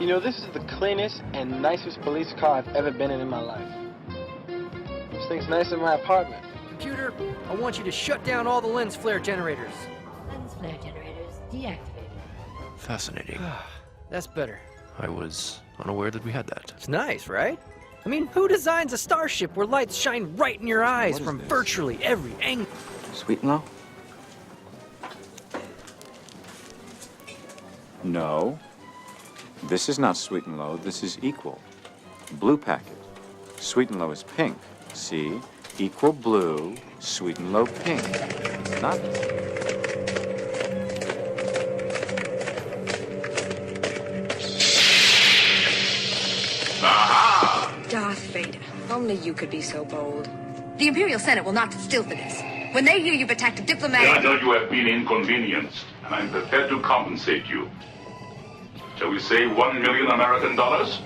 You know, this is the cleanest and nicest police car I've ever been in my life. This thing's nicer than my apartment. Computer, I want you to shut down all the lens flare generators. Lens flare generators deactivated. Fascinating. That's better. I was unaware that we had that. It's nice, right? I mean, who designs a starship where lights shine right in your eyes from virtually every angle? Sweet and low? No. This is not sweet and low. This is equal. Blue packet. Sweet and low is pink. See? Equal blue, sweet and low pink. Not... Darth Vader, only you could be so bold. The Imperial Senate will not sit still for this. When they hear you've attacked a diplomat... I know you have been inconvenienced, and I'm prepared to compensate you. Shall we say 1 million American dollars?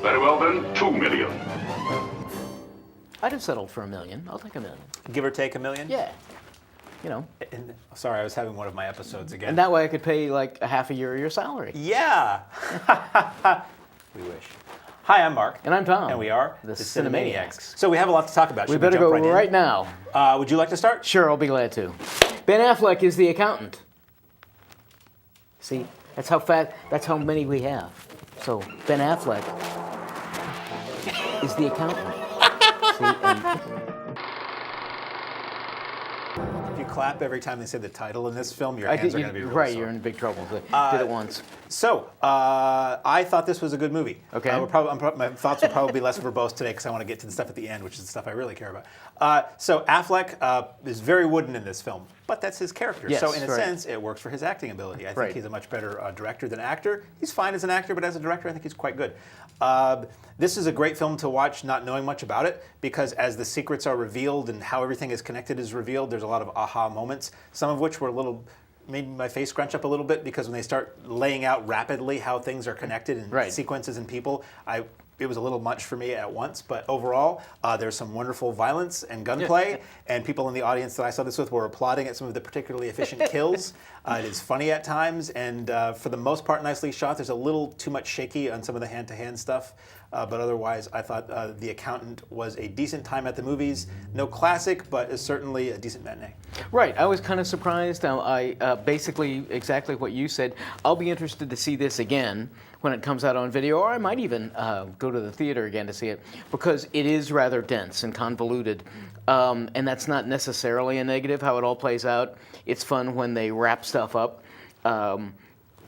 Very well then, 2 million. I'd have settled for $1 million. I'll take $1 million. Give or take $1 million? Yeah. You know. And, sorry, I was having one of my episodes again. And that way I could pay like a half a year of your salary. Yeah. We wish. Hi, I'm Mark. And I'm Tom. And we are the Cinemaniacs. So we have a lot to talk about. We better go right now. Would you like to start? Sure, I'll be glad to. Ben Affleck is the accountant. See, that's how many we have. So Ben Affleck is the accountant. See, If you clap every time they say the title in this film, your hands are going to be really right. sore. You're in big trouble. Did it once. So, I thought this was a good movie. Okay. My thoughts will probably be less verbose today because I want to get to the stuff at the end, which is the stuff I really care about. So Affleck is very wooden in this film, but that's his character. Yes, so in a right. sense, it works for his acting ability. I think Right. he's a much better director than actor. He's fine as an actor, but as a director, I think he's quite good. This is a great film to watch not knowing much about it, because as the secrets are revealed and how everything is connected is revealed, there's a lot of aha moments, some of which were a little... made my face scrunch up a little bit, because when they start laying out rapidly how things are connected and Right. sequences and people, it was a little much for me at once. But overall, there's some wonderful violence and gunplay, and people in the audience that I saw this with were applauding at some of the particularly efficient kills. It is funny at times, and for the most part, nicely shot. There's a little too much shaky on some of the hand-to-hand stuff. But otherwise, I thought The Accountant was a decent time at the movies. No classic, but is certainly a decent matinee. Right. I was kind of surprised. I basically exactly what you said. I'll be interested to see this again when it comes out on video, or I might even go to the theater again to see it, because it is rather dense and convoluted. And that's not necessarily a negative, how it all plays out. It's fun when they wrap stuff up.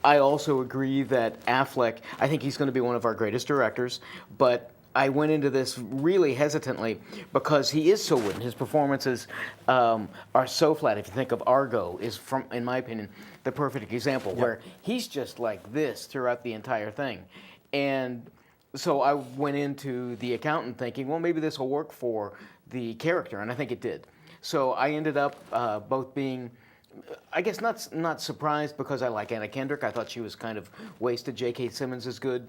I also agree that Affleck, I think he's going to be one of our greatest directors, but I went into this really hesitantly because he is so wooden. His performances are so flat. If you think of Argo, is from, in my opinion, the perfect example, where he's just like this throughout the entire thing. And so I went into The Accountant thinking, well, maybe this will work for the character, and I think it did. So I ended up both being, I guess not surprised, because I like Anna Kendrick. I thought she was kind of wasted. J.K. Simmons is good.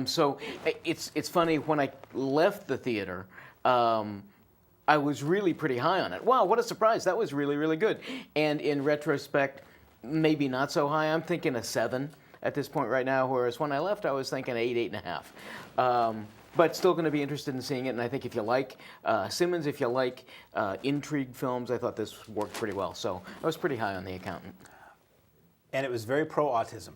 So it's funny, when I left the theater, I was really pretty high on it. Wow, what a surprise. That was really, really good. And in retrospect, maybe not so high. I'm thinking a 7 at this point right now, whereas when I left, I was thinking 8, 8.5. But still going to be interested in seeing it, and I think if you like Simmons, if you like intrigue films, I thought this worked pretty well. So I was pretty high on The Accountant. And it was very pro-autism.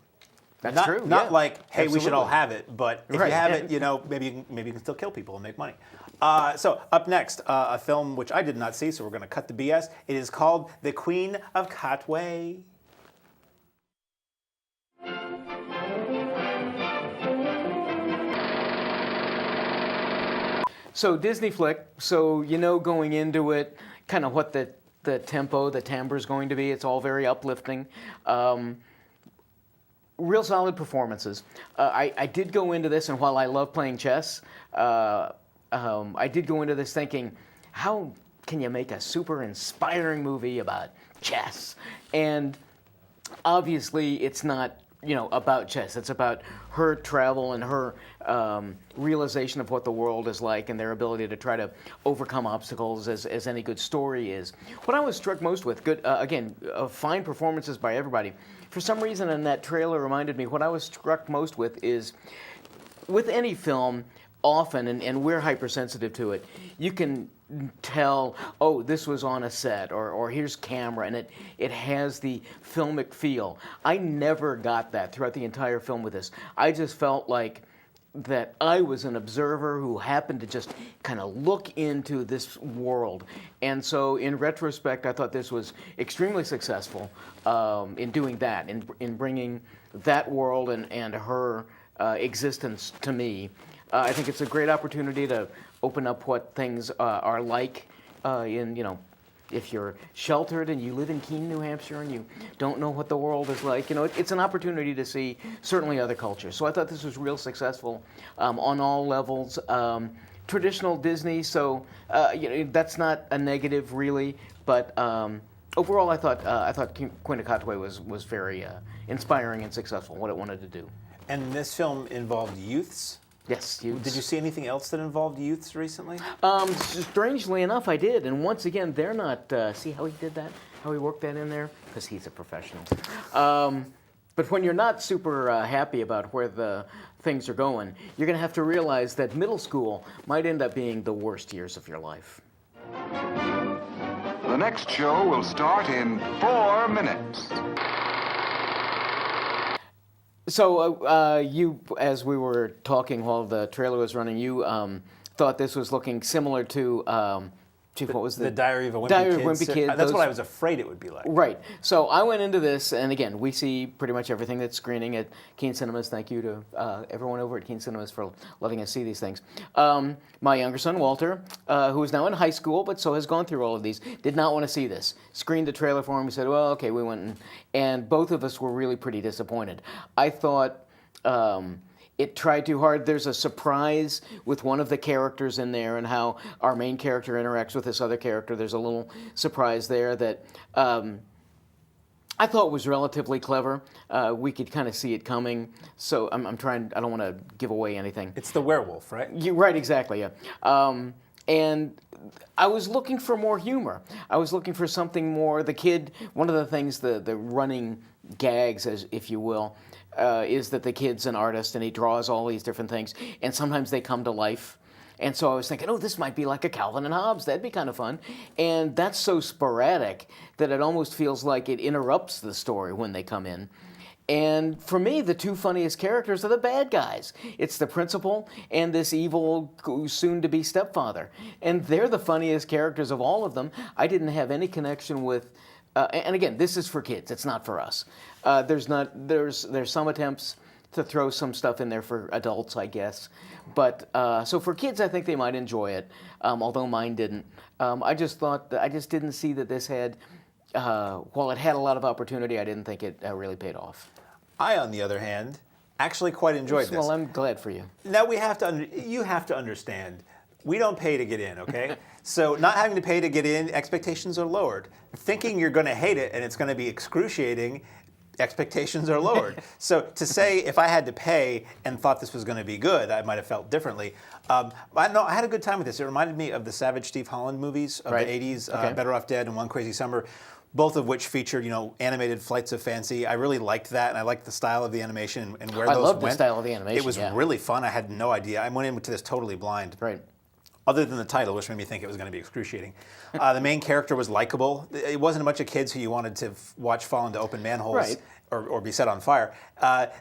That's true. Not like, hey, Absolutely. we should all have it, but if you have it, you know, maybe you can still kill people and make money. So up next, a film which I did not see, so we're going to cut the BS. It is called The Queen of KATWA. So Disney flick, so you know going into it kind of what the tempo, the timbre is going to be. It's all very uplifting. Real solid performances. I did go into this, and while I love playing chess, I did go into this thinking, how can you make a super inspiring movie about chess? And obviously it's not about chess. It's about her travel and her realization of what the world is like and their ability to try to overcome obstacles, as any good story is. What I was struck most with, fine performances by everybody. For some reason, in that trailer reminded me, what I was struck most with is, with any film, often, and we're hypersensitive to it, you can tell, oh, this was on a set, or here's camera, and it has the filmic feel. I never got that throughout the entire film with this. I just felt like that I was an observer who happened to just kind of look into this world. And so in retrospect, I thought this was extremely successful in doing that, in bringing that world and her existence to me. I think it's a great opportunity to open up what things are like if you're sheltered and you live in Keene, New Hampshire, and you don't know what the world is like. It's an opportunity to see certainly other cultures. So I thought this was real successful on all levels. Traditional Disney, so that's not a negative really, but overall I thought Queen of KATWA was very inspiring and successful in what it wanted to do. And this film involved youths? Yes, youths. Did you see anything else that involved youths recently? Strangely enough, I did. And once again, they're not... see how he did that? How he worked that in there? Because he's a professional. But when you're not super happy about where the things are going, you're going to have to realize that middle school might end up being the worst years of your life. The next show will start in 4 minutes. So you, as we were talking while the trailer was running, you thought this was looking similar to what was the Diary of a Wimpy Kid? That's what I was afraid it would be like. Right. So I went into this, and again, we see pretty much everything that's screening at Keene Cinemas. Thank you to everyone over at Keene Cinemas for letting us see these things. My younger son, Walter, who is now in high school, but so has gone through all of these, did not want to see this. Screened the trailer for him. He said, well, okay, we went, and both of us were really pretty disappointed. I thought... it tried too hard. There's a surprise with one of the characters in there and how our main character interacts with this other character. There's a little surprise there that I thought was relatively clever. We could kind of see it coming. So I'm trying, I don't want to give away anything. It's the werewolf, right? Right, exactly, yeah. And I was looking for more humor. I was looking for something more. The kid, one of the things, the running gags, as if you will, is that the kid's an artist and he draws all these different things, and sometimes they come to life. And so I was thinking, oh, this might be like a Calvin and Hobbes. That'd be kind of fun. And that's so sporadic that it almost feels like it interrupts the story when they come in. And for me, the two funniest characters are the bad guys. It's the principal and this evil, soon-to-be stepfather. And they're the funniest characters of all of them. I didn't have any connection with... and again, this is for kids. It's not for us. There's some attempts to throw some stuff in there for adults, I guess. But so for kids, I think they might enjoy it, although mine didn't. I just didn't see that this had, while it had a lot of opportunity, I didn't think it really paid off. I, on the other hand, actually quite enjoyed this. Well, I'm glad for you. Now you have to understand, we don't pay to get in, okay? So not having to pay to get in, expectations are lowered. Thinking you're going to hate it and it's going to be excruciating, expectations are lowered. So to say if I had to pay and thought this was going to be good, I might have felt differently. I had a good time with this. It reminded me of the Savage Steve Holland movies of the 80s, okay. Better Off Dead and One Crazy Summer, both of which featured, animated flights of fancy. I really liked that, and I liked the style of the animation and where those went. I love the style of the animation. It was really fun. I had no idea. I went into this totally blind. Right. Other than the title, which made me think it was going to be excruciating. The main character was likable. It wasn't a bunch of kids who you wanted to watch fall into open manholes or be set on fire.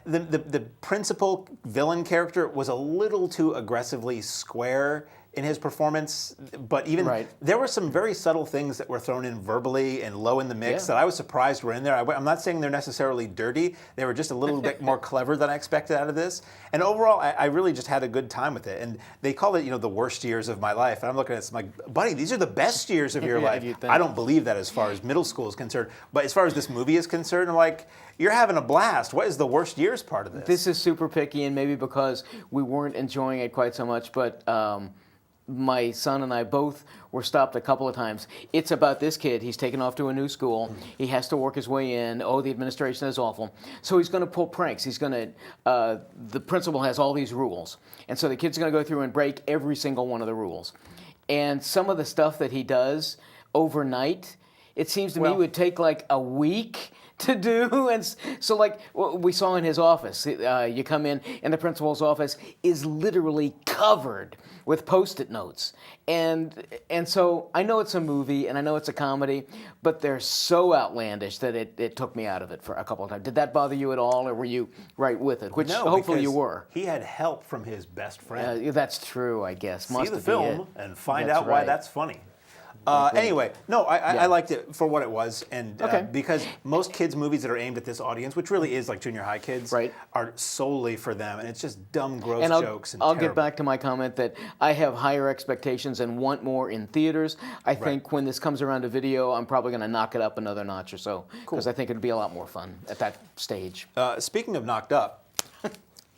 The principal villain character was a little too aggressively square in his performance, but even there were some very subtle things that were thrown in verbally and low in the mix that I was surprised were in there. I'm not saying they're necessarily dirty. They were just a little bit more clever than I expected out of this. And overall, I really just had a good time with it. And they call it, the worst years of my life. And I'm looking at this, I'm like, buddy, these are the best years of your life. I don't believe that as far as middle school is concerned. But as far as this movie is concerned, I'm like, you're having a blast. What is the worst years part of this? This is super picky, and maybe because we weren't enjoying it quite so much, but my son and I both were stopped a couple of times. It's about this kid. He's taken off to a new school. He has to work his way in. Oh, the administration is awful. So he's going to pull pranks. He's going to, the principal has all these rules. And so the kid's going to go through and break every single one of the rules. And some of the stuff that he does overnight, it seems to me would take like a week to do. And so like what we saw in his office, you come in and the principal's office is literally covered with Post-it notes. And so I know it's a movie and I know it's a comedy, but they're so outlandish that it took me out of it for a couple of times. Did that bother you at all, or were you right with it? Which no, hopefully you were. He had help from his best friend. That's true, I guess. See Must the have film been it. and find That's out why right. that's funny. Anyway, no, I liked it for what it was, and because most kids' movies that are aimed at this audience, which really is like junior high kids, are solely for them, and it's just dumb, gross jokes. And I'll get back to my comment that I have higher expectations and want more in theaters. I think when this comes around to video, I'm probably going to knock it up another notch or so, because I think it'd be a lot more fun at that stage. Speaking of knocked up,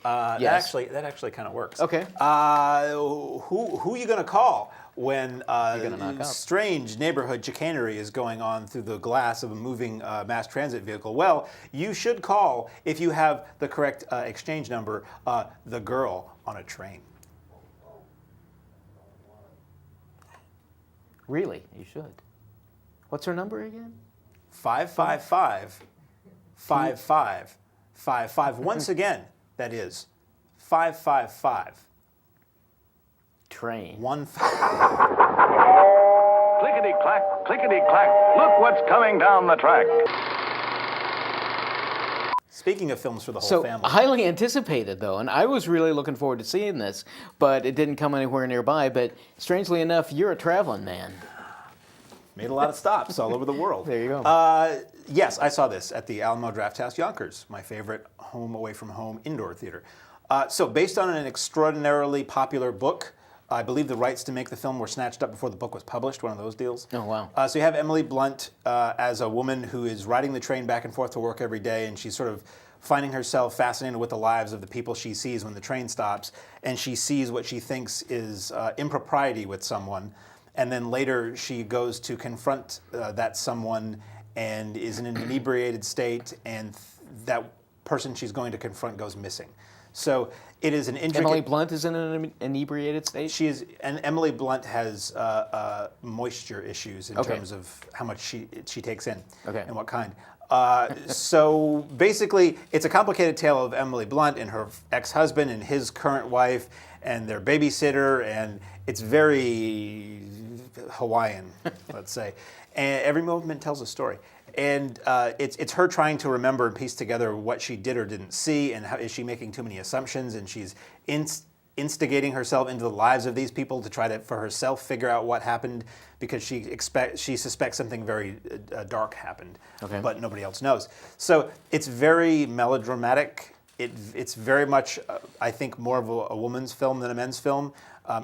Yes. that actually kind of works. Okay. Who are you going to call when knock up? strange neighborhood chicanery is going on through the glass of a moving mass transit vehicle? Well, you should call, if you have the correct exchange number, the girl on a train. Really? You should. What's her number again? 555-5555. Once again, that is 555. Train. 1-5. Clickety-clack, clickety-clack. Look what's coming down the track. Speaking of films for the whole family. Highly anticipated, though, and I was really looking forward to seeing this, but it didn't come anywhere nearby. But strangely enough, you're a traveling man. Made a lot of stops all over the world. There you go. Yes, I saw this at the Alamo Drafthouse Yonkers, my favorite home away from home indoor theater. So based on an extraordinarily popular book, I believe the rights to make the film were snatched up before the book was published, one of those deals. Oh, wow. So you have Emily Blunt as a woman who is riding the train back and forth to work every day, and she's sort of finding herself fascinated with the lives of the people she sees when the train stops, and she sees what she thinks is impropriety with someone, and then later she goes to confront that someone and is in an inebriated state, and that person she's going to confront goes missing. So it is an intricate... Emily Blunt is in an inebriated state? She is, and Emily Blunt has moisture issues in terms of how much she takes in and what kind. So basically, it's a complicated tale of Emily Blunt and her ex-husband and his current wife and their babysitter, and it's very Hawaiian, let's say. And every movement tells a story. And it's her trying to remember and piece together what she did or didn't see, and how is she making too many assumptions, and she's instigating herself into the lives of these people to try to, for herself, figure out what happened, because she suspects something very dark happened, but nobody else knows. So it's very melodramatic. It's very much, I think, more of a woman's film than a men's film.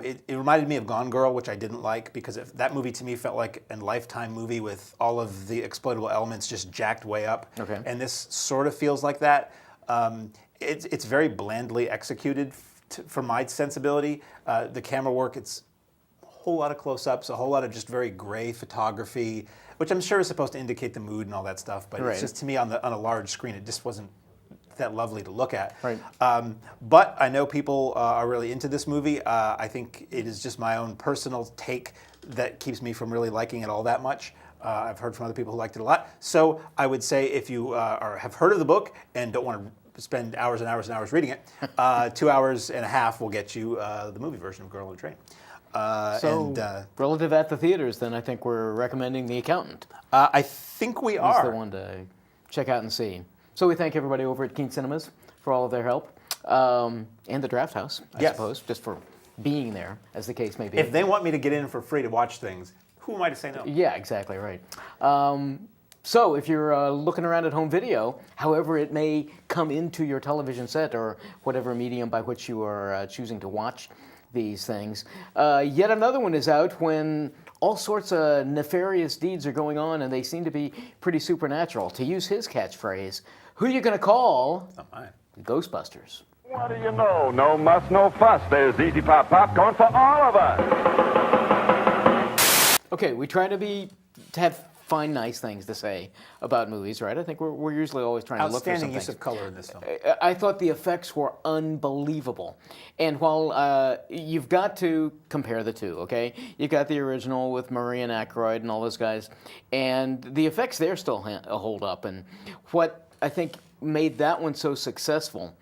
It reminded me of Gone Girl, which I didn't like, because that movie to me felt like a Lifetime movie with all of the exploitable elements just jacked way up. And this sort of feels like that. It's very blandly executed for my sensibility. The camera work, it's a whole lot of close-ups, a whole lot of just very gray photography, which I'm sure is supposed to indicate the mood and all that stuff, but it's just, to me, on a large screen, it just wasn't that lovely to look at. But I know people are really into this movie. I think it is just my own personal take that keeps me from really liking it all that much. I've heard from other people who liked it a lot. So I would say if you have heard of the book and don't want to spend hours and hours and hours reading it, 2 hours and a half will get you the movie version of Girl on the Train. Relative at the theaters, then I think we're recommending The Accountant. I think we are. He's the one to check out and see. So we thank everybody over at Keen Cinemas for all of their help, and the Drafthouse, I suppose, just for being there, as the case may be. If they want me to get in for free to watch things, who am I to say no? Yeah, exactly right. So if you're looking around at home video, however it may come into your television set or whatever medium by which you are choosing to watch these things, yet another one is out when all sorts of nefarious deeds are going on, and they seem to be pretty supernatural. To use his catchphrase, who are you going to call? Not mine. Ghostbusters. What do you know? No muss, no fuss. There's Easy Pop popcorn for all of us. Okay, we try to find nice things to say about movies, right? I think we're usually always trying to look for Outstanding some use things. of color in this film. I thought the effects were unbelievable. And while you've got to compare the two, okay? You've got the original with Murray and Aykroyd and all those guys, and the effects there still hold up. And what I think made that one so successful,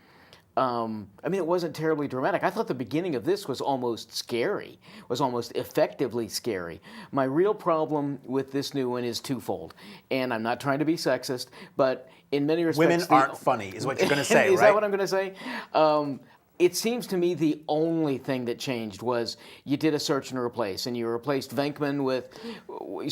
I mean, it wasn't terribly dramatic. I thought the beginning of this was almost scary, was almost effectively scary. My real problem with this new one is twofold. And I'm not trying to be sexist, but in many respects... Women aren't funny, is what you're going to say, Is right? that what I'm going to say? It seems to me the only thing that changed was you did a search and replace, and you replaced Venkman with,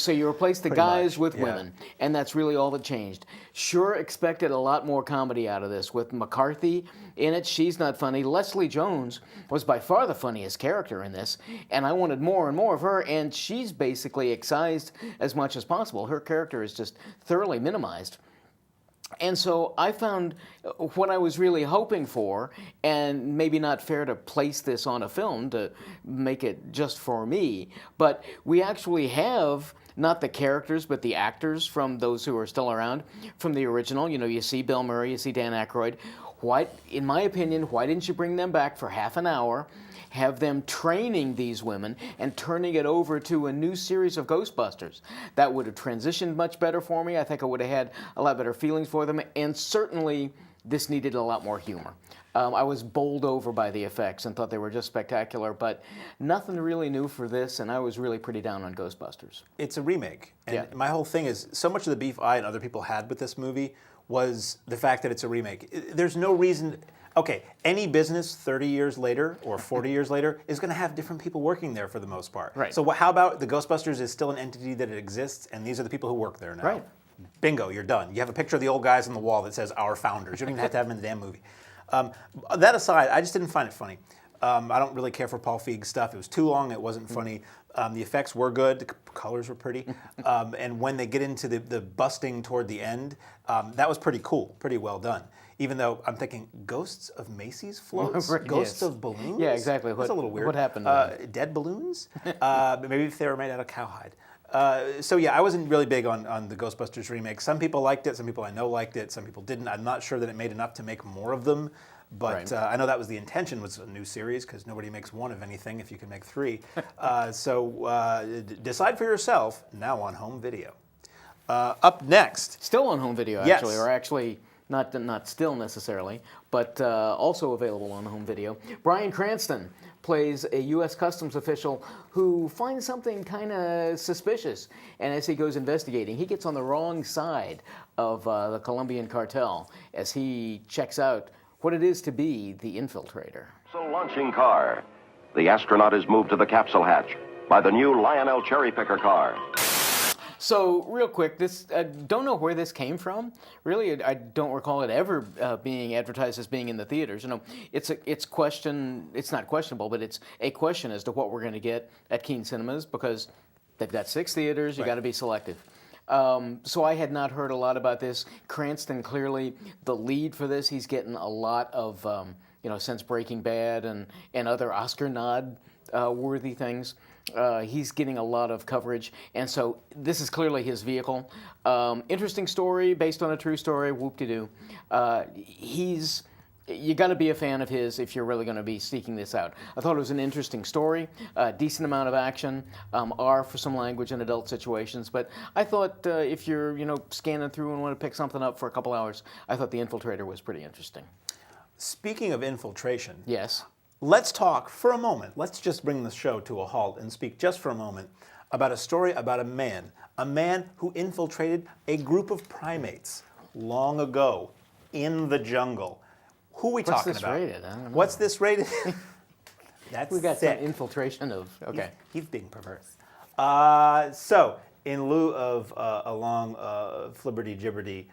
so you replaced the guys with women, and that's really all that changed. Sure expected a lot more comedy out of this with McCarthy in it. She's not funny. Leslie Jones was by far the funniest character in this, and I wanted more and more of her, and she's basically excised as much as possible. Her character is just thoroughly minimized. And so I found what I was really hoping for, and maybe not fair to place this on a film to make it just for me, but we actually have not the characters, but the actors from those who are still around from the original. You know, you see Bill Murray, you see Dan Aykroyd. Why, in my opinion, why didn't you bring them back for half an hour, have them training these women and turning it over to a new series of Ghostbusters? That would have transitioned much better for me. I think I would have had a lot better feelings for them, and certainly this needed a lot more humor. I was bowled over by the effects and thought they were just spectacular, but nothing really new for this, and I was really pretty down on Ghostbusters. It's a remake, and my whole thing is, so much of the beef I and other people had with this movie was the fact that it's a remake. There's no reason... Okay, any business 30 years later or 40 years later is going to have different people working there for the most part. Right. So how about the Ghostbusters is still an entity that it exists, and these are the people who work there now. Right. Bingo, you're done. You have a picture of the old guys on the wall that says "Our Founders." You don't even have to have them in the damn movie. That aside, I just didn't find it funny. I don't really care for Paul Feig's stuff. It was too long. It wasn't funny. The effects were good. The colors were pretty. And when they get into the busting toward the end, that was pretty cool, pretty well done. Even though I'm thinking, ghosts of Macy's floats? Ghosts of balloons? Yeah, exactly. That's a little weird. What happened to them? Dead balloons? Maybe if they were made out of cowhide. So yeah, I wasn't really big on the Ghostbusters remake. Some people liked it, some people I know liked it, some people didn't. I'm not sure that it made enough to make more of them, but I know that was the intention, was a new series, because nobody makes one of anything if you can make three. So decide for yourself, now on home video. Up next. Still on home video, actually, or actually... Not still necessarily, but also available on home video. Bryan Cranston plays a U.S. Customs official who finds something kind of suspicious, and as he goes investigating, he gets on the wrong side of the Colombian cartel as he checks out what it is to be the infiltrator. So launching car. The astronaut is moved to the capsule hatch by the new Lionel Cherry Picker car. So, real quick, this don't know where this came from. Really, I don't recall it ever being advertised as being in the theaters. You know, it's not questionable, but it's a question as to what we're going to get at Keene Cinemas, because they've got 6 theaters. You got to be selective. So I had not heard a lot about this. Cranston, clearly the lead for this. He's getting a lot of since Breaking Bad and other Oscar nod worthy things. He's getting a lot of coverage, and so this is clearly his vehicle. Interesting story, based on a true story, whoop-de-doo. You got to be a fan of his if you're really going to be seeking this out. I thought it was an interesting story, decent amount of action, R for some language in adult situations, but I thought if you're scanning through and want to pick something up for a couple hours, I thought The Infiltrator was pretty interesting. Speaking of infiltration. Yes. Let's talk for a moment. Let's just bring the show to a halt and speak just for a moment about a story about a man who infiltrated a group of primates long ago in the jungle. Who are we talking about? What's this rated? I don't know. What's this rated? That's we got sick. Some infiltration of, okay. He's being perverse. So, in lieu of a long flibberty-gibberty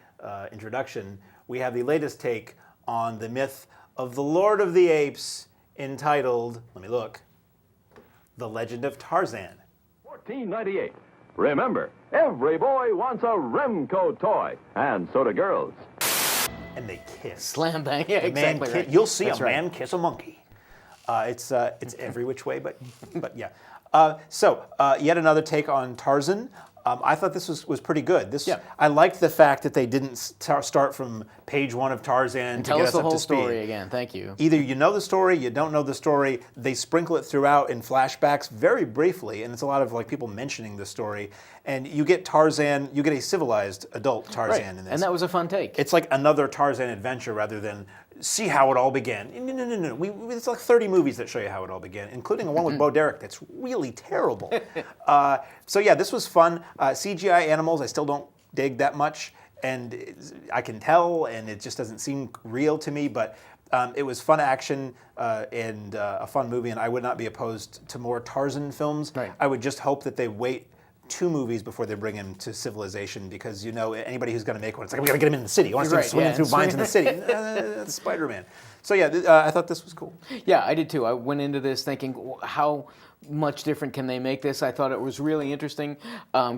introduction, we have the latest take on the myth of the Lord of the Apes, entitled, let me look, The Legend of Tarzan. 1498. Remember, every boy wants a Remco toy, and so do girls. and they kiss. Slam bang, yeah, exactly right. You'll see That's a right. man kiss a monkey. It's every which way, but yeah. So yet another take on Tarzan. I thought this was pretty good. I liked the fact that they didn't start from page 1 of Tarzan to Tell get us us the up whole to speed. story again. Thank you. Either you know the story, you don't know the story. They sprinkle it throughout in flashbacks very briefly, and it's a lot of like people mentioning the story. And you get Tarzan, you get a civilized adult Tarzan in this. And that was a fun take. It's like another Tarzan adventure rather than see how it all began. No. It's like 30 movies that show you how it all began, including one with Bo Derek that's really terrible. So yeah, this was fun. CGI animals I still don't dig that much, and I can tell, and it just doesn't seem real to me, but it was fun action and a fun movie, and I would not be opposed to more Tarzan films. Right. I would just hope that they wait 2 movies before they bring him to civilization, because anybody who's going to make one, it's like, we got to get him in the city. I want to see him swinging through vines in the city. That's Spider-Man. So yeah, I thought this was cool. Yeah, I did too. I went into this thinking, how much different can they make this? I thought it was really interesting.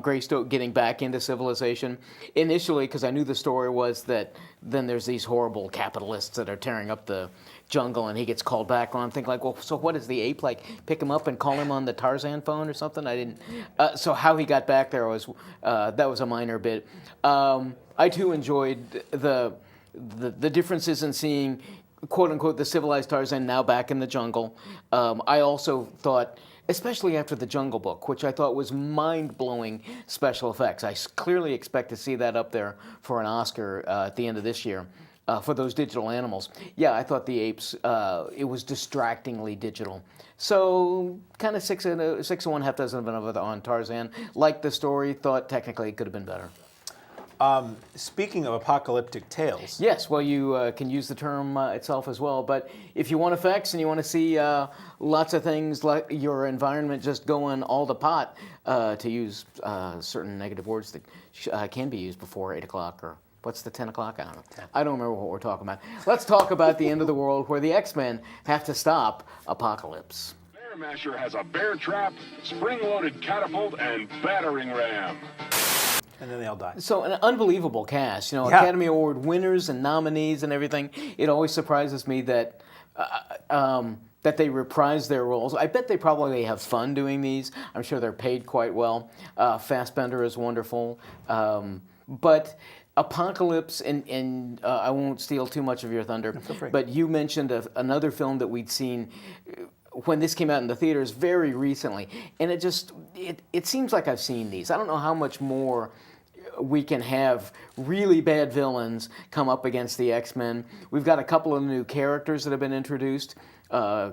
Greystoke getting back into civilization. Initially, because I knew the story was that then there's these horrible capitalists that are tearing up the jungle, and he gets called back on. I'm thinking like, well, so what is the ape like? Pick him up and call him on the Tarzan phone or something? I didn't. So how he got back there was that was a minor bit. I too enjoyed the differences in seeing, quote unquote, the civilized Tarzan now back in the jungle. I also thought, especially after the Jungle Book, which I thought was mind-blowing special effects. I clearly expect to see that up there for an Oscar at the end of this year for those digital animals. Yeah, I thought the apes, it was distractingly digital. So kind of 6 of one, half dozen of another on Tarzan. Liked the story, thought technically it could have been better. Speaking of apocalyptic tales. Yes, well, you can use the term itself as well, but if you want effects and you want to see lots of things like your environment just going all the pot, to use certain negative words that can be used before 8 o'clock or what's the 10 o'clock? I don't know. I don't remember what we're talking about. Let's talk about the end of the world where the X-Men have to stop Apocalypse. Bear Masher has a bear trap, spring-loaded catapult, and battering ram. And then they all die. So an unbelievable cast, Yeah. Academy Award winners and nominees and everything. It always surprises me that that they reprise their roles. I bet they probably have fun doing these. I'm sure they're paid quite well. Fassbender is wonderful, but Apocalypse, and I won't steal too much of your thunder, but you mentioned another film that we'd seen when this came out in the theaters very recently, and it seems like I've seen these. I don't know how much more we can have really bad villains come up against the X-Men. We've got a couple of new characters that have been introduced,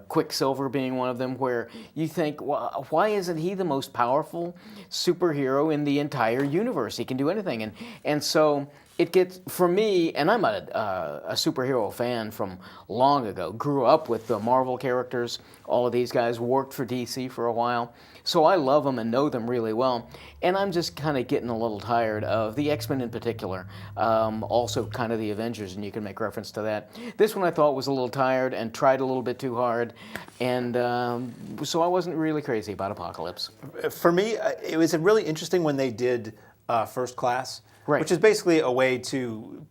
Quicksilver being one of them, where you think, well, why isn't he the most powerful superhero in the entire universe? He can do anything. And so it gets, for me, and I'm a superhero fan from long ago, grew up with the Marvel characters, all of these guys, worked for DC for a while. So I love them and know them really well. And I'm just kind of getting a little tired of the X-Men in particular, also kind of the Avengers, and you can make reference to that. This one I thought was a little tired and tried a little bit too hard, and so I wasn't really crazy about Apocalypse. For me, it was really interesting when they did First Class, right, which is basically a way to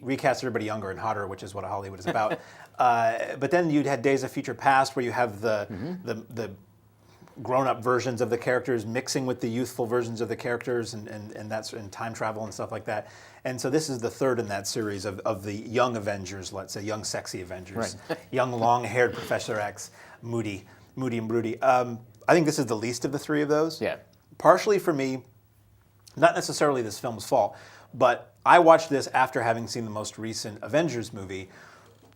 recast everybody younger and hotter, which is what Hollywood is about. But then you had Days of Future Past, where you have the grown-up versions of the characters mixing with the youthful versions of the characters, and that's in time travel and stuff like that. And so this is the third in that series of the young Avengers, let's say, young sexy Avengers, right. Young long-haired Professor X, moody and broody. I think this is the least of the three of those. Yeah. Partially for me, not necessarily this film's fault, but I watched this after having seen the most recent Avengers movie,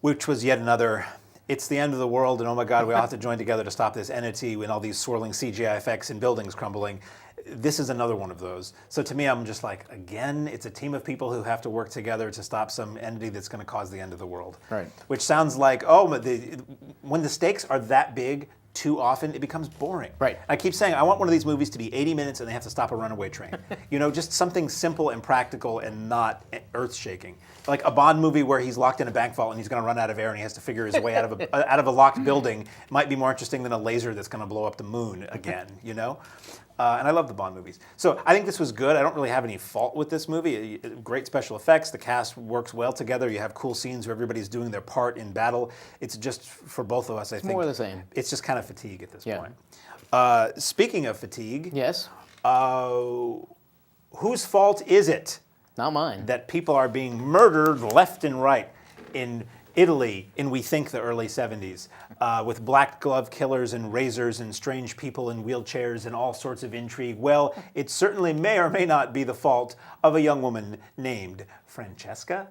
which was yet another, it's the end of the world, and oh my God, we all have to join together to stop this entity and all these swirling CGI effects and buildings crumbling. This is another one of those. So to me, I'm just like, again, it's a team of people who have to work together to stop some entity that's going to cause the end of the world. Right. Which sounds like, when the stakes are that big, too often, it becomes boring. Right. I keep saying, I want one of these movies to be 80 minutes and they have to stop a runaway train. Just something simple and practical and not earth-shaking. Like a Bond movie where he's locked in a bank vault and he's going to run out of air and he has to figure his way out of a locked building might be more interesting than a laser that's going to blow up the moon again, And I love the Bond movies. So I think this was good. I don't really have any fault with this movie. Great special effects. The cast works well together. You have cool scenes where everybody's doing their part in battle. It's just, for both of us, I think. More of the same. It's just kind of fatigue at this point. Speaking of fatigue. Yes. Whose fault is it? Not mine. That people are being murdered left and right in Italy in, we think, the early 70s, with black glove killers and razors and strange people in wheelchairs and all sorts of intrigue. Well, it certainly may or may not be the fault of a young woman named Francesca.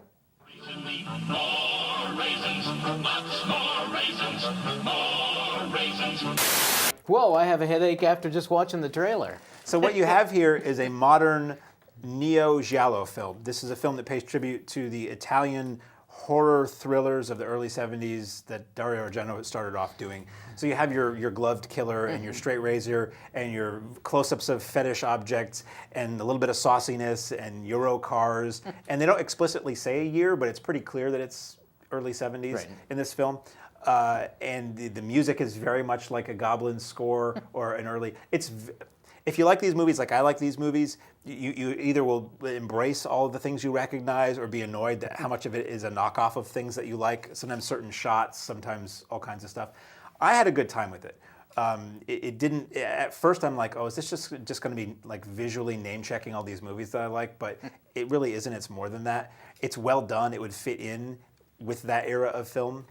Whoa, I have a headache after just watching the trailer. So what you have here is a modern neo-giallo film. This is a film that pays tribute to the Italian horror thrillers of the early 70s that Dario Argento started off doing. So you have your gloved killer and your straight razor and your close-ups of fetish objects and a little bit of sauciness and Euro cars. And they don't explicitly say a year, but it's pretty clear that it's early 70s in this film. And the music is very much like a Goblin score or an early... If you like these movies like I like these movies, you either will embrace all of the things you recognize or be annoyed that how much of it is a knockoff of things that you like, sometimes certain shots, sometimes all kinds of stuff. I had a good time with it. It didn't, at first I'm like, oh, is this just going to be like visually name-checking all these movies that I like? But it really isn't. It's more than that. It's well done. It would fit in with that era of film.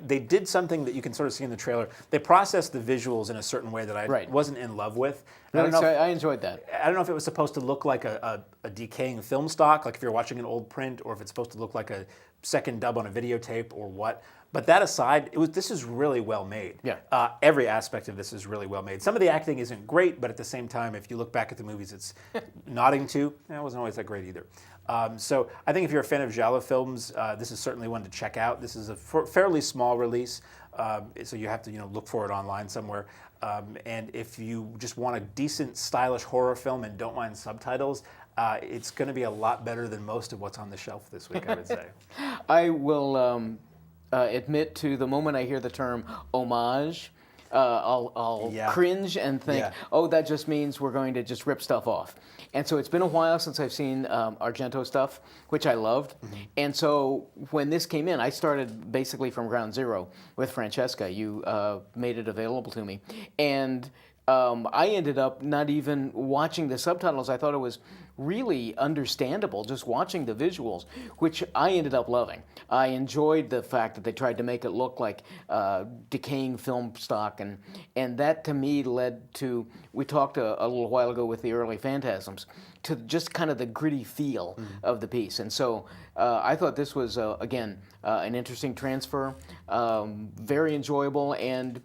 They did something that you can sort of see in the trailer. They processed the visuals in a certain way that I wasn't in love with. I enjoyed that. I don't know if it was supposed to look like a decaying film stock, like if you're watching an old print, or if it's supposed to look like a second dub on a videotape or what. But that aside, this is really well made. Yeah. Every aspect of this is really well made. Some of the acting isn't great, but at the same time, if you look back at the movies it's nodding to, it wasn't always that great either. So I think if you're a fan of giallo films, this is certainly one to check out. This is a fairly small release, so you have to look for it online somewhere. And if you just want a decent, stylish horror film and don't mind subtitles, it's going to be a lot better than most of what's on the shelf this week, I would say. I will admit to the moment I hear the term homage, I'll cringe and think, oh, that just means we're going to just rip stuff off. And so it's been a while since I've seen Argento stuff, which I loved. And so when this came in, I started basically from ground zero with Francesca. You made it available to me. And I ended up not even watching the subtitles. I thought it was really understandable just watching the visuals, which I ended up loving. I enjoyed the fact that they tried to make it look like decaying film stock, and that to me led to, we talked a little while ago with the early Phantasms, to just kind of the gritty feel of the piece. And so I thought this was, again, an interesting transfer, very enjoyable, and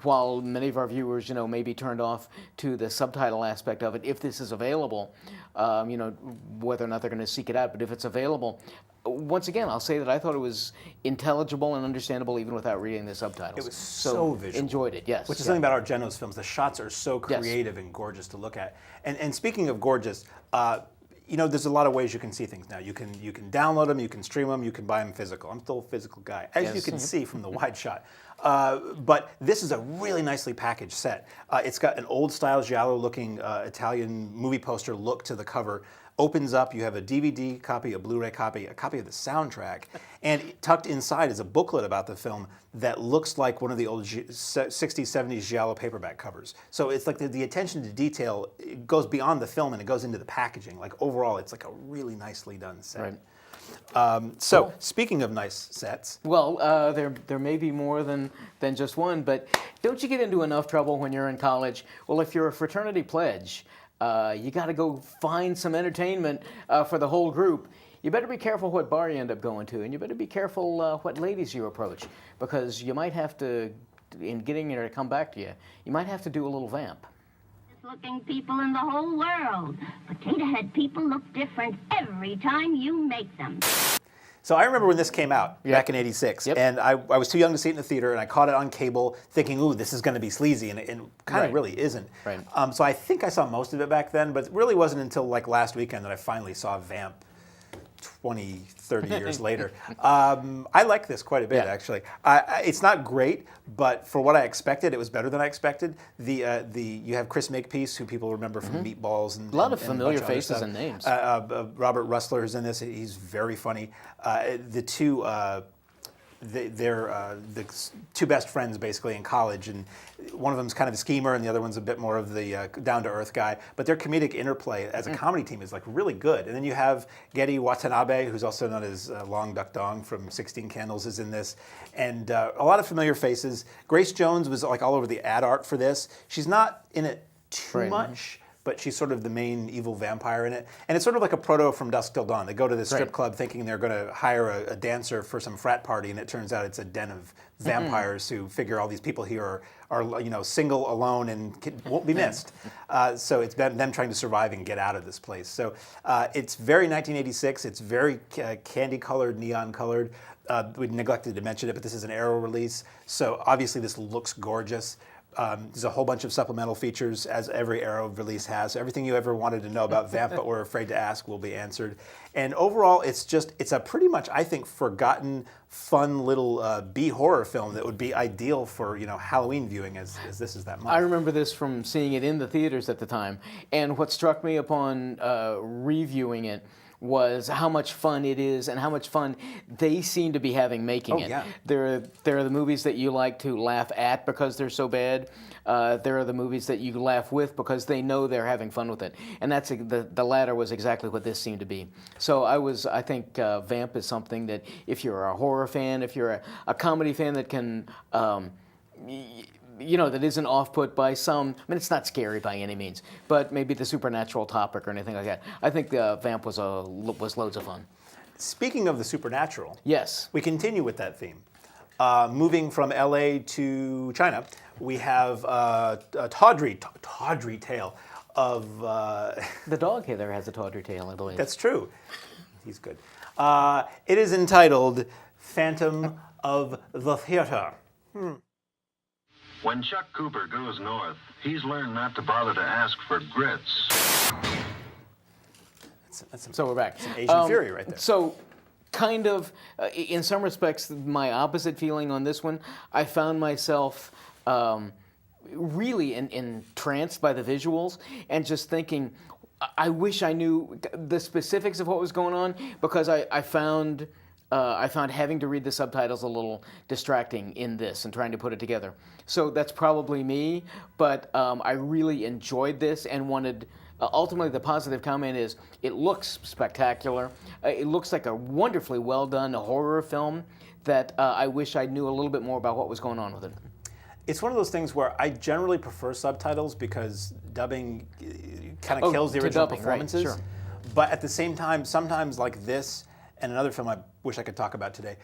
while many of our viewers, may be turned off to the subtitle aspect of it, if this is available, whether or not they're going to seek it out, but if it's available, once again, I'll say that I thought it was intelligible and understandable even without reading the subtitles. It was so visual. Enjoyed it, yes. Which is something about Argento's films. The shots are so creative and gorgeous to look at. And speaking of gorgeous, there's a lot of ways you can see things now. You can download them, you can stream them, you can buy them physical. I'm still a physical guy, as you can see from the wide shot. But this is a really nicely packaged set. It's got an old-style giallo-looking Italian movie poster look to the cover. Opens up, you have a DVD copy, a Blu-ray copy, a copy of the soundtrack, and tucked inside is a booklet about the film that looks like one of the old 60s, 70s giallo paperback covers. So it's like the attention to detail, it goes beyond the film and it goes into the packaging. Like overall, it's like a really nicely done set. Right. Speaking of nice sets. Well, there may be more than just one, but don't you get into enough trouble when you're in college? Well, if you're a fraternity pledge, you got to go find some entertainment for the whole group. You better be careful what bar you end up going to, and you better be careful what ladies you approach, because you might have to, in getting her to come back to you, you might have to do a little vamp. Looking people in the whole world. Potato Head people look different every time you make them. So I remember when this came out back in '86, and I was too young to see it in the theater, and I caught it on cable thinking, ooh, this is going to be sleazy, and it kind of really isn't. Right. So I think I saw most of it back then, but it really wasn't until like last weekend that I finally saw VAMP. 20, 30 years later. I like this quite a bit, actually. It's not great, but for what I expected, it was better than I expected. You have Chris Makepeace, who people remember from Meatballs, and a lot of and familiar bunch of other faces stuff. and names. Robert Rustler is in this. He's very funny. The two. They're the two best friends basically in college, and one of them's kind of a schemer and the other one's a bit more of the down-to-earth guy. But their comedic interplay as a comedy team is like really good. And then you have Getty Watanabe, who's also known as Long Duck Dong from 16 Candles, is in this, and a lot of familiar faces. Grace Jones was like all over the ad art for this. She's not in it too much, but she's sort of the main evil vampire in it. And it's sort of like a proto From Dusk Till Dawn. They go to this strip club thinking they're going to hire a dancer for some frat party, and it turns out it's a den of vampires who figure all these people here are single, alone, and won't be missed. So it's them trying to survive and get out of this place. So it's very 1986. It's very candy-colored, neon-colored. We neglected to mention it, but this is an Arrow release. So obviously this looks gorgeous. There's a whole bunch of supplemental features, as every Arrow release has. So everything you ever wanted to know about Vamp but were afraid to ask will be answered. And overall, it's a pretty much, I think, forgotten, fun little B-horror film that would be ideal for Halloween viewing, as this is that month. I remember this from seeing it in the theaters at the time. And what struck me upon reviewing it was how much fun it is and how much fun they seem to be having making it. Yeah. There are the movies that you like to laugh at because they're so bad. There are the movies that you laugh with because they know they're having fun with it. And that's the latter was exactly what this seemed to be. So I think Vamp is something that if you're a horror fan, if you're a comedy fan that can that isn't off-put by some. I mean, it's not scary by any means, but maybe the supernatural topic or anything like that. I think Vamp was loads of fun. Speaking of the supernatural, yes, we continue with that theme. Moving from L.A. to China, we have a tawdry tale of... the dog here has a tawdry tale, I believe. That's true. He's good. It is entitled Phantom of the Theater. When Chuck Cooper goes north, he's learned not to bother to ask for grits. So we're back. Some Asian fury right there. So, kind of, in some respects, my opposite feeling on this one. I found myself really entranced by the visuals and just thinking, I wish I knew the specifics of what was going on, because I found having to read the subtitles a little distracting in this and trying to put it together. So that's probably me, but I really enjoyed this and wanted... ultimately, the positive comment is it looks spectacular. It looks like a wonderfully well-done horror film that I wish I knew a little bit more about what was going on with it. It's one of those things where I generally prefer subtitles because dubbing kind of kills the original performances. Right, sure. But at the same time, sometimes like this and another film I wish I could talk about today,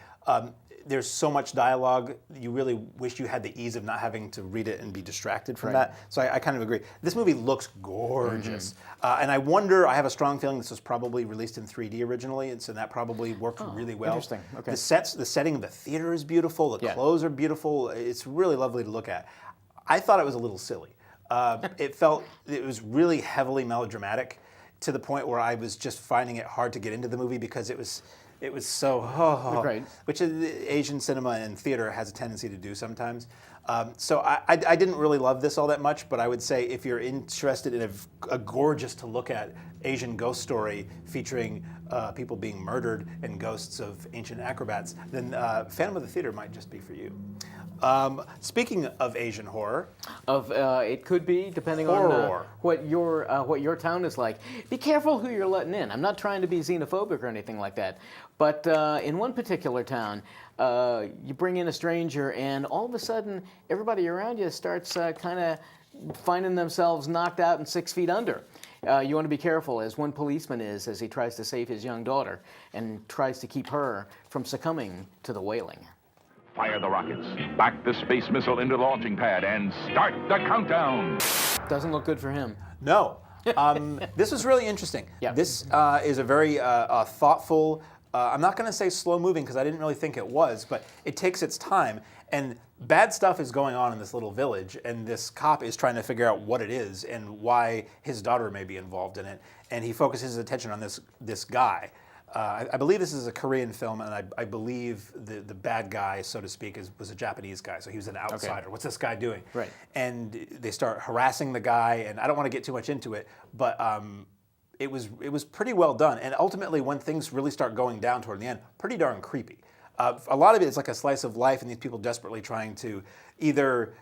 there's so much dialogue, you really wish you had the ease of not having to read it and be distracted from that. So I kind of agree. This movie looks gorgeous. And I wonder, I have a strong feeling this was probably released in 3D originally, and so that probably worked really well. Interesting. Okay. The setting of the theater is beautiful, the clothes are beautiful, it's really lovely to look at. I thought it was a little silly. It was really heavily melodramatic, to the point where I was just finding it hard to get into the movie because it was so, which Asian cinema and theater has a tendency to do sometimes. So I didn't really love this all that much, but I would say if you're interested in a gorgeous to look at Asian ghost story featuring people being murdered and ghosts of ancient acrobats, then Phantom of the Theater might just be for you. Speaking of Asian horror, it could be depending on what your town is like. Be careful who you're letting in. I'm not trying to be xenophobic or anything like that, but in one particular town, you bring in a stranger, and all of a sudden, everybody around you starts kind of finding themselves knocked out and 6 feet under. You want to be careful, as one policeman is, as he tries to save his young daughter and tries to keep her from succumbing to the wailing. Fire the rockets, back the space missile into the launching pad, and start the countdown. Doesn't look good for him. No. This was really interesting. Yeah. This is a very thoughtful, I'm not going to say slow-moving because I didn't really think it was, but it takes its time. And bad stuff is going on in this little village, and this cop is trying to figure out what it is and why his daughter may be involved in it. And he focuses his attention on this guy. I believe this is a Korean film, and I believe the bad guy, so to speak, was a Japanese guy. So he was an outsider. Okay. What's this guy doing? Right. And they start harassing the guy, and I don't want to get too much into it, but it was pretty well done. And ultimately, when things really start going down toward the end, pretty darn creepy. A lot of it is like a slice of life, and these people desperately trying to either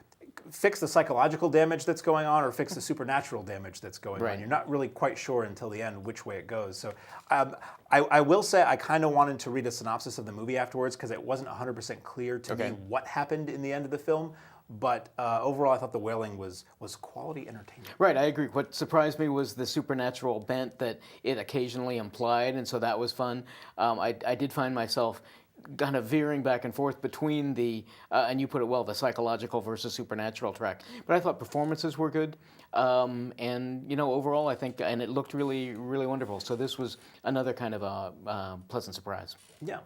fix the psychological damage that's going on or fix the supernatural damage that's going on. You're not really quite sure until the end which way it goes. So I will say I kind of wanted to read a synopsis of the movie afterwards because it wasn't 100% clear to me what happened in the end of the film. But overall, I thought The Wailing was quality entertainment. Right, I agree. What surprised me was the supernatural bent that it occasionally implied, and so that was fun. I did find myself kind of veering back and forth between the, and you put it well, the psychological versus supernatural track. But I thought performances were good, and you know, overall, I think, and it looked really, really wonderful. So this was another kind of a pleasant surprise. Yeah.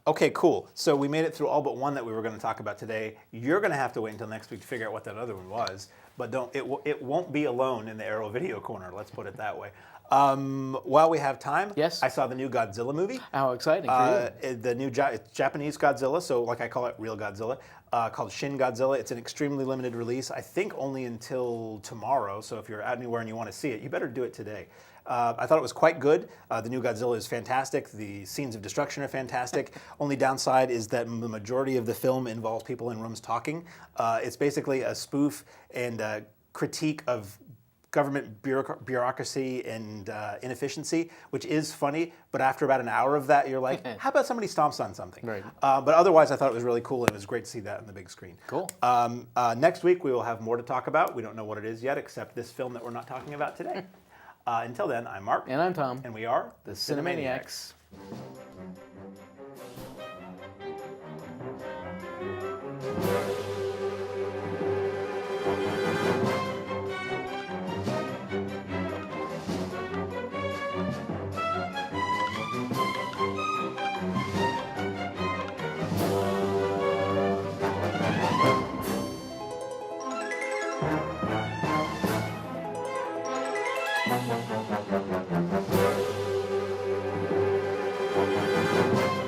Okay, cool. So we made it through all but one that we were going to talk about today. You're going to have to wait until next week to figure out what that other one was. But it won't be alone in the Arrow Video Corner. Let's put it that way. While we have time, yes, I saw the new Godzilla movie. How exciting for you! The new Japanese Godzilla, so like I call it real Godzilla, called Shin Godzilla. It's an extremely limited release. I think only until tomorrow. So if you're out anywhere and you want to see it, you better do it today. I thought it was quite good. The new Godzilla is fantastic. The scenes of destruction are fantastic. Only downside is that the majority of the film involves people in rooms talking. It's basically a spoof and a critique of government bureaucracy and inefficiency, which is funny. But after about an hour of that, you're like, how about somebody stomps on something? Right. But otherwise, I thought it was really cool, and it was great to see that on the big screen. Cool. Next week, we will have more to talk about. We don't know what it is yet, except this film that we're not talking about today. Until then, I'm Mark. And I'm Tom. And we are the Cinemaniacs. Thank you.